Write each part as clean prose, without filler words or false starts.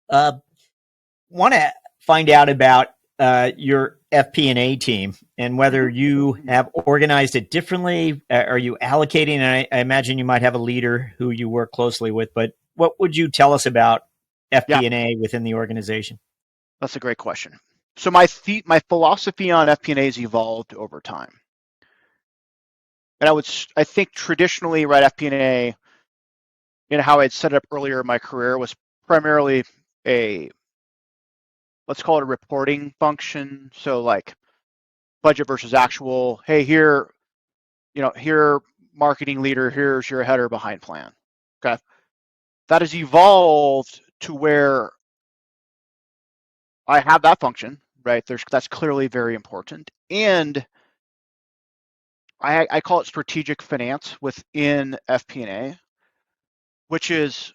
Uh, Want to find out about your FP&A team and whether Mhm. you have organized it differently. Are you allocating? And I imagine you might have a leader who you work closely with, but what would you tell us about Yeah, FP&A within the organization? that's a great question. So my philosophy on FP&A has evolved over time, and I think traditionally, right, FP&A, how I'd set it up earlier in my career, was primarily a, let's call it a reporting function. So like budget versus actual. Hey, here, marketing leader, here's your header behind plan. Okay, that has evolved to where I have that function, right? That's clearly very important, and I call it strategic finance within FP&A, which is,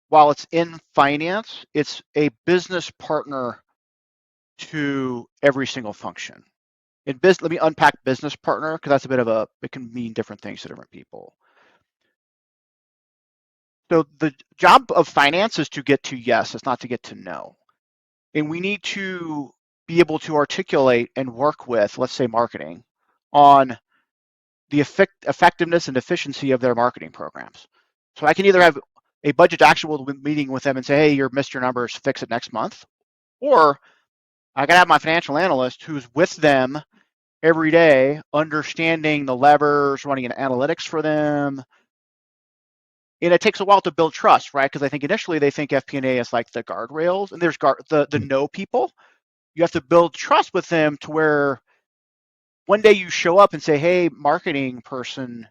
while it's in finance, it's a business partner to every single function. Let me unpack business partner, because that's it can mean different things to different people. So the job of finance is to get to yes, it's not to get to no. And we need to be able to articulate and work with, let's say, marketing on the effectiveness and efficiency of their marketing programs. So I can either have a budget actual meeting with them and say, hey, you missed your numbers, fix it next month. Or I can have my financial analyst who's with them every day, understanding the levers, running an analytics for them. And it takes a while to build trust, right? Because I think initially they think FP&A is like the guardrails, and there's the no people. You have to build trust with them to where one day you show up and say, hey, marketing person,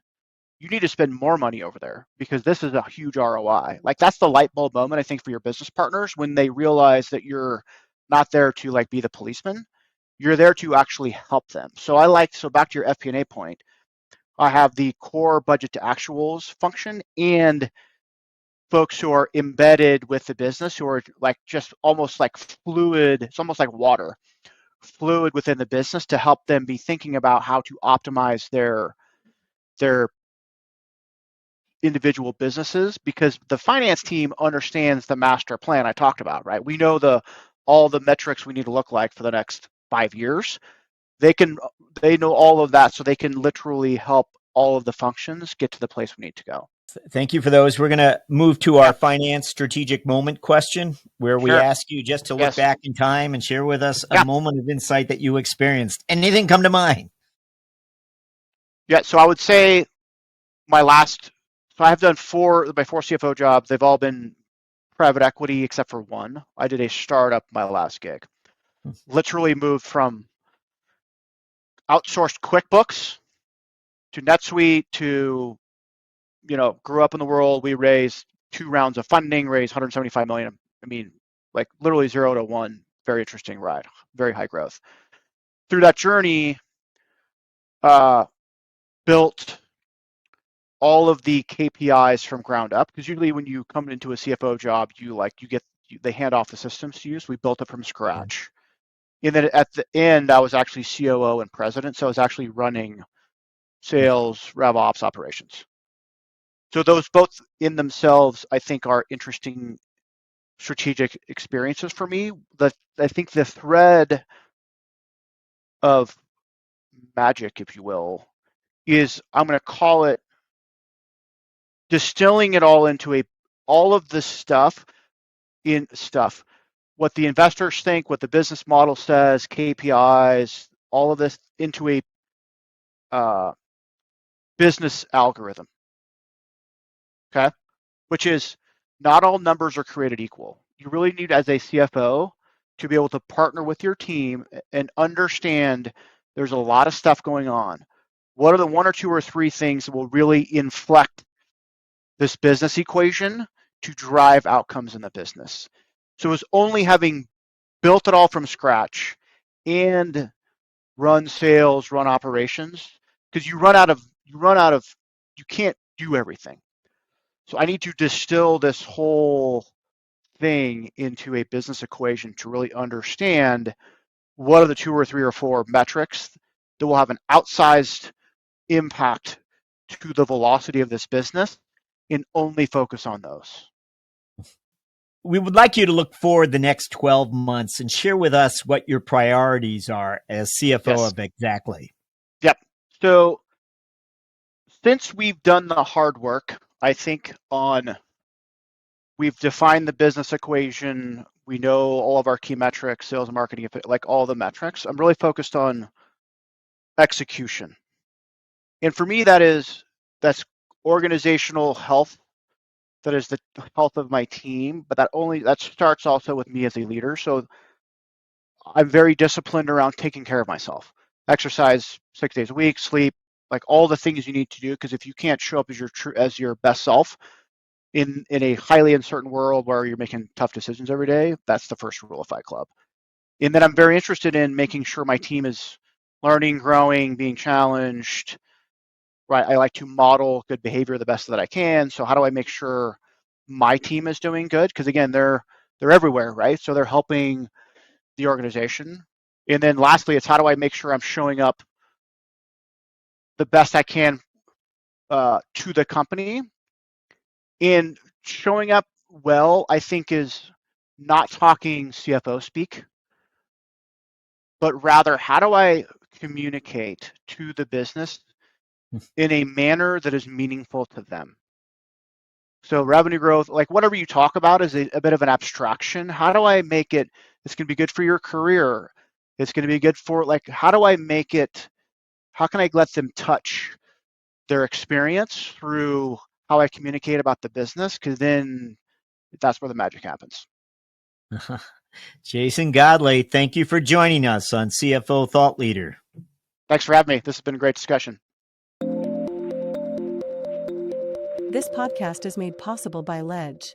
you need to spend more money over there because this is a huge ROI. Like that's the light bulb moment, I think, for your business partners when they realize that you're not there to like be the policeman. You're there to actually help them. So back to your FP&A point, I have the core budget to actuals function and folks who are embedded with the business who are like just almost like fluid. It's almost like water, fluid within the business to help them be thinking about how to optimize their individual businesses, because the finance team understands the master plan I talked about, right? We know all the metrics we need to look like for the next 5 years. They can they know all of that, so they can literally help all of the functions get to the place we need to go. Thank you for those. We're going to move to Yeah, our finance strategic moment question, where we sure. ask you just to look Yes. back in time and share with us a Yeah. moment of insight that you experienced. Anything come to mind? Yeah. So I would say my last so I have done my four CFO jobs. They've all been private equity except for one. I did a startup my last gig. Literally moved from outsourced QuickBooks to NetSuite to, grew up in the world. We raised 2 rounds of funding, raised 175 million. I mean, like literally 0 to 1. Very interesting ride, very high growth. Through that journey, uh, built all of the KPIs from ground up. Because usually when you come into a CFO job, they hand off the systems to you. So we built it from scratch. And then at the end, I was actually COO and president. So I was actually running sales, rev ops, operations. So those both in themselves, I think, are interesting strategic experiences for me. I think the thread of magic, if you will, is, I'm going to call it, distilling it all into all of the stuff, what the investors think, what the business model says, KPIs, all of this into a uh, business algorithm. Okay, which is, not all numbers are created equal. You really need, as a CFO, to be able to partner with your team and understand there's a lot of stuff going on. What are the one or two or three things that will really inflect this business equation to drive outcomes in the business? So it's only having built it all from scratch and run sales, run operations, because you can't do everything. So I need to distill this whole thing into a business equation to really understand what are the two or three or four metrics that will have an outsized impact to the velocity of this business, and only focus on those. We would like you to look forward the next 12 months and share with us what your priorities are as CFO Yes. of xactly. Yep. So since we've done the hard work, I think we've defined the business equation. We know all of our key metrics, sales and marketing, like all the metrics. I'm really focused on execution. And for me, that's organizational health. That is the health of my team, but that starts also with me as a leader. So I'm very disciplined around taking care of myself. Exercise 6 days a week, sleep, like all the things you need to do. Because if you can't show up as your best self in a highly uncertain world where you're making tough decisions every day, that's the first rule of Fight Club. And then I'm very interested in making sure my team is learning, growing, being challenged. Right, I like to model good behavior the best that I can. So how do I make sure my team is doing good? Because again, they're everywhere, right? So they're helping the organization. And then lastly, it's how do I make sure I'm showing up the best I can to the company. And showing up well, I think, is not talking CFO speak, but rather how do I communicate to the business in a manner that is meaningful to them. So revenue growth, like whatever you talk about is a bit of an abstraction. How do I make it, it's going to be good for your career. It's going to be good for, like, how do I make it, how can I let them touch their experience through how I communicate about the business? Because then that's where the magic happens. Jason Godley, thank you for joining us on CFO Thought Leader. Thanks for having me. This has been a great discussion. This podcast is made possible by Ledge.